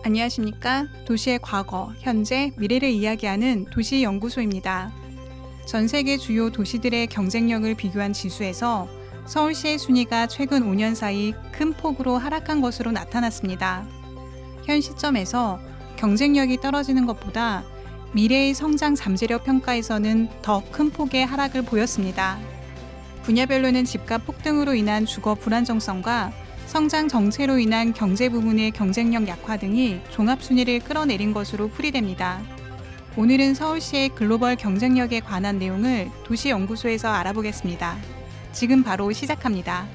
안녕하십니까? 도시의 과거, 현재, 미래를 이야기하는 도시연구소입니다. 전 세계 주요 도시들의 경쟁력을 비교한 지수에서 서울시의 순위가 최근 5년 사이 큰 폭으로 하락한 것으로 나타났습니다. 현 시점에서 경쟁력이 떨어지는 것보다 미래의 성장 잠재력 평가에서는 더 큰 폭의 하락을 보였습니다. 분야별로는 집값 폭등으로 인한 주거 불안정성과 성장 정체로 인한 경제 부문의 경쟁력 약화 등이 종합순위를 끌어내린 것으로 풀이됩니다. 오늘은 서울시의 글로벌 경쟁력에 관한 내용을 도시연구소에서 알아보겠습니다. 지금 바로 시작합니다.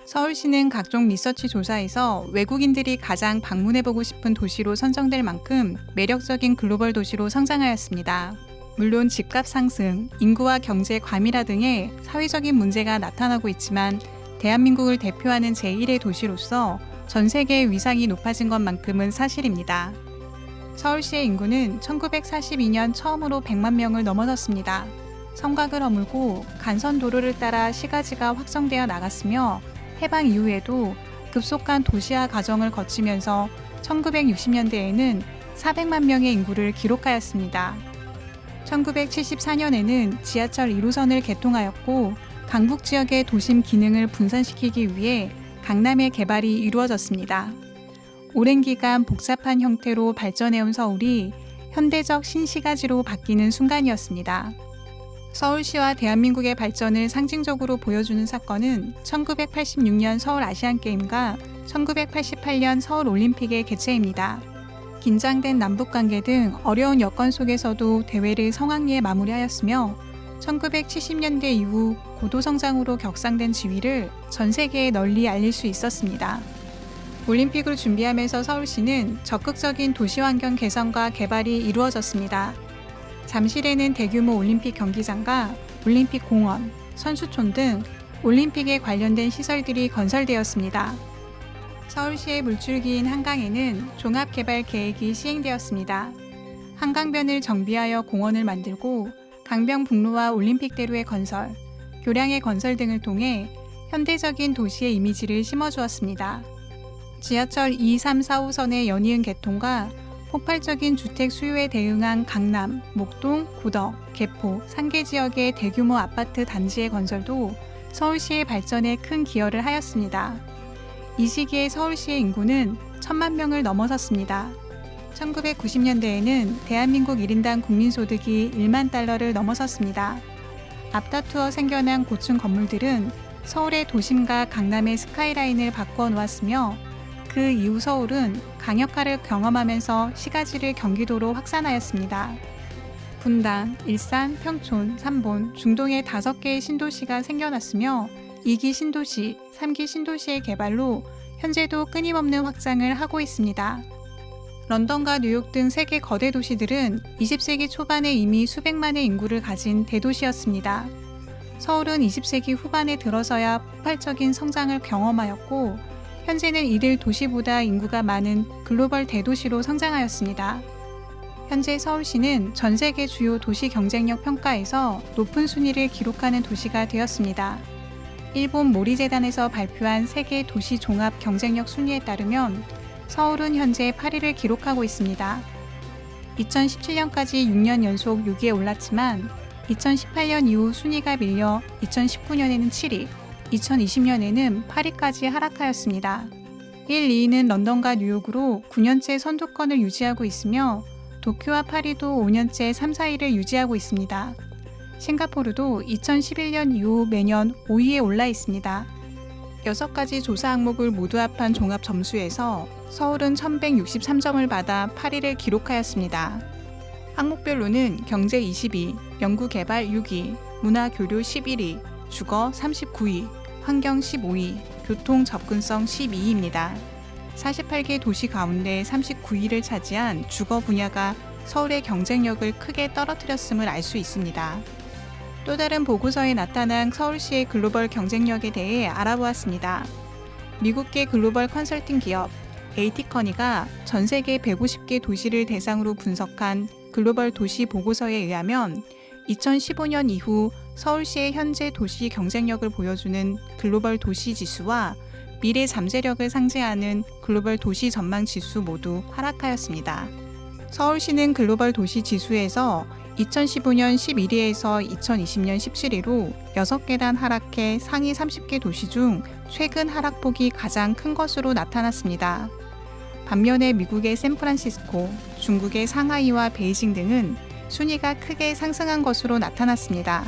서울시는 각종 리서치 조사에서 외국인들이 가장 방문해보고 싶은 도시로 선정될 만큼 매력적인 글로벌 도시로 성장하였습니다. 물론 집값 상승, 인구와 경제 과밀화 등의 사회적인 문제가 나타나고 있지만 대한민국을 대표하는 제1의 도시로서 전 세계의 위상이 높아진 것만큼은 사실입니다. 서울시의 인구는 1942년 처음으로 100만 명을 넘어섰습니다. 성곽을 허물고 간선도로를 따라 시가지가 확정되어 나갔으며 해방 이후에도 급속한 도시화 과정을 거치면서 1960년대에는 400만 명의 인구를 기록하였습니다. 1974년에는 지하철 1호선을 개통하였고 강북 지역의 도심 기능을 분산시키기 위해 강남의 개발이 이루어졌습니다. 오랜 기간 복잡한 형태로 발전해온 서울이 현대적 신시가지로 바뀌는 순간이었습니다. 서울시와 대한민국의 발전을 상징적으로 보여주는 사건은 1986년 서울 아시안게임과 1988년 서울 올림픽의 개최입니다. 긴장된 남북관계 등 어려운 여건 속에서도 대회를 성황리에 마무리하였으며 1970년대 이후 고도성장으로 격상된 지위를 전 세계에 널리 알릴 수 있었습니다. 올림픽을 준비하면서 서울시는 적극적인 도시환경 개선과 개발이 이루어졌습니다. 잠실에는 대규모 올림픽 경기장과 올림픽 공원, 선수촌 등 올림픽에 관련된 시설들이 건설되었습니다. 서울시의 물줄기인 한강에는 종합개발 계획이 시행되었습니다. 한강변을 정비하여 공원을 만들고 강변북로와 올림픽대로의 건설, 교량의 건설 등을 통해 현대적인 도시의 이미지를 심어주었습니다. 지하철 2, 3, 4호선의 연이은 개통과 폭발적인 주택 수요에 대응한 강남, 목동, 고덕, 개포, 상계 지역의 대규모 아파트 단지의 건설도 서울시의 발전에 큰 기여를 하였습니다. 이 시기에 서울시의 인구는 1000만 명을 넘어섰습니다. 1990년대에는 대한민국 1인당 국민소득이 1만 달러를 넘어섰습니다. 앞다투어 생겨난 고층 건물들은 서울의 도심과 강남의 스카이라인을 바꾸어 놓았으며 그 이후 서울은 강역화를 경험하면서 시가지를 경기도로 확산하였습니다. 분당, 일산, 평촌, 삼본, 중동의 5개의 신도시가 생겨났으며 2기 신도시, 3기 신도시의 개발로 현재도 끊임없는 확장을 하고 있습니다. 런던과 뉴욕 등 세계 거대 도시들은 20세기 초반에 이미 수백만의 인구를 가진 대도시였습니다. 서울은 20세기 후반에 들어서야 폭발적인 성장을 경험하였고 현재는 이들 도시보다 인구가 많은 글로벌 대도시로 성장하였습니다. 현재 서울시는 전 세계 주요 도시 경쟁력 평가에서 높은 순위를 기록하는 도시가 되었습니다. 일본 모리재단에서 발표한 세계 도시 종합 경쟁력 순위에 따르면 서울은 현재 8위를 기록하고 있습니다. 2017년까지 6년 연속 6위에 올랐지만 2018년 이후 순위가 밀려 2019년에는 7위, 2020년에는 8위까지 하락하였습니다. 1, 2위는 런던과 뉴욕으로 9년째 선두권을 유지하고 있으며 도쿄와 파리도 5년째 3, 4위를 유지하고 있습니다. 싱가포르도 2011년 이후 매년 5위에 올라 있습니다. 6가지 조사 항목을 모두 합한 종합 점수에서 서울은 1163점을 받아 8위를 기록하였습니다. 항목별로는 경제 20위, 연구개발 6위, 문화교류 11위, 주거 39위, 환경 15위, 교통 접근성 12위입니다. 48개 도시 가운데 39위를 차지한 주거 분야가 서울의 경쟁력을 크게 떨어뜨렸음을 알 수 있습니다. 또 다른 보고서에 나타난 서울시의 글로벌 경쟁력에 대해 알아보았습니다. 미국계 글로벌 컨설팅 기업 에이티커니가 전 세계 150개 도시를 대상으로 분석한 글로벌 도시 보고서에 의하면 2015년 이후 서울시의 현재 도시 경쟁력을 보여주는 글로벌 도시 지수와 미래 잠재력을 상징하는 글로벌 도시 전망 지수 모두 하락하였습니다. 서울시는 글로벌 도시 지수에서 2015년 11위에서 2020년 17위로 6계단 하락해 상위 30개 도시 중 최근 하락폭이 가장 큰 것으로 나타났습니다. 반면에 미국의 샌프란시스코, 중국의 상하이와 베이징 등은 순위가 크게 상승한 것으로 나타났습니다.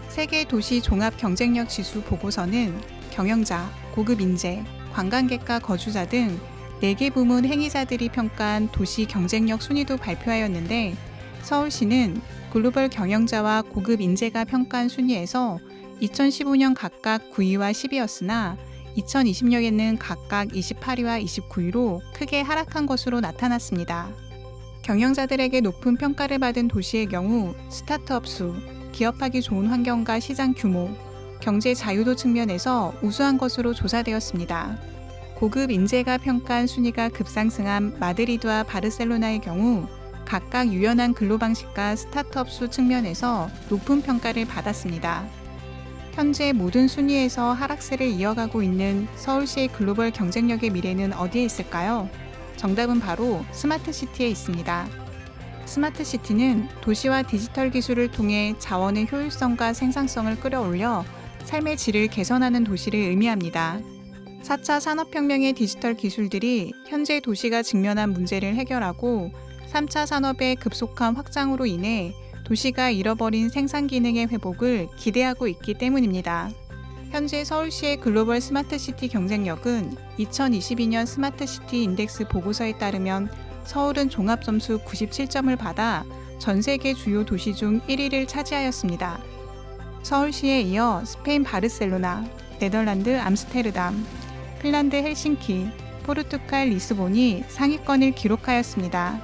세계 도시 종합 경쟁력 지수 보고서는 경영자, 고급 인재, 관광객과 거주자 등 4개 부문 행위자들이 평가한 도시 경쟁력 순위도 발표하였는데 서울시는 글로벌 경영자와 고급 인재가 평가한 순위에서 2015년 각각 9위와 10위였으나 2020년에는 각각 28위와 29위로 크게 하락한 것으로 나타났습니다. 경영자들에게 높은 평가를 받은 도시의 경우 스타트업 수, 기업하기 좋은 환경과 시장 규모, 경제 자유도 측면에서 우수한 것으로 조사되었습니다. 고급 인재가 평가한 순위가 급상승한 마드리드와 바르셀로나의 경우 각각 유연한 근로 방식과 스타트업 수 측면에서 높은 평가를 받았습니다. 현재 모든 순위에서 하락세를 이어가고 있는 서울시의 글로벌 경쟁력의 미래는 어디에 있을까요? 정답은 바로 스마트시티에 있습니다. 스마트시티는 도시와 디지털 기술을 통해 자원의 효율성과 생산성을 끌어올려 삶의 질을 개선하는 도시를 의미합니다. 4차 산업혁명의 디지털 기술들이 현재 도시가 직면한 문제를 해결하고 3차 산업의 급속한 확장으로 인해 도시가 잃어버린 생산 기능의 회복을 기대하고 있기 때문입니다. 현재 서울시의 글로벌 스마트시티 경쟁력은 2022년 스마트시티 인덱스 보고서에 따르면 서울은 종합점수 97점을 받아 전 세계 주요 도시 중 1위를 차지하였습니다. 서울시에 이어 스페인 바르셀로나, 네덜란드 암스테르담, 핀란드 헬싱키, 포르투갈 리스본이 상위권을 기록하였습니다.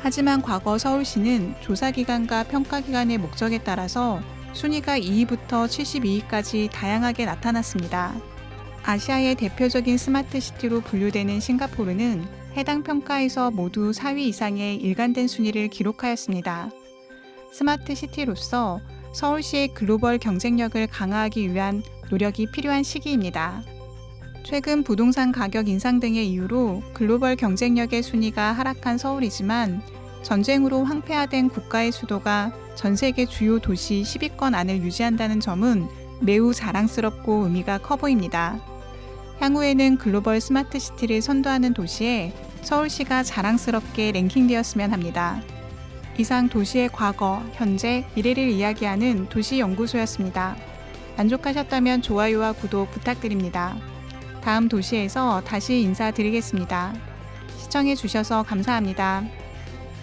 하지만 과거 서울시는 조사기관과 평가기관의 목적에 따라서 순위가 2위부터 72위까지 다양하게 나타났습니다. 아시아의 대표적인 스마트시티로 분류되는 싱가포르는 해당 평가에서 모두 4위 이상의 일관된 순위를 기록하였습니다. 스마트시티로서 서울시의 글로벌 경쟁력을 강화하기 위한 노력이 필요한 시기입니다. 최근 부동산 가격 인상 등의 이유로 글로벌 경쟁력의 순위가 하락한 서울이지만 전쟁으로 황폐화된 국가의 수도가 전 세계 주요 도시 10위권 안을 유지한다는 점은 매우 자랑스럽고 의미가 커 보입니다. 향후에는 글로벌 스마트시티를 선도하는 도시에 서울시가 자랑스럽게 랭킹되었으면 합니다. 이상 도시의 과거, 현재, 미래를 이야기하는 도시연구소였습니다. 만족하셨다면 좋아요와 구독 부탁드립니다. 다음 도시에서 다시 인사드리겠습니다. 시청해 주셔서 감사합니다.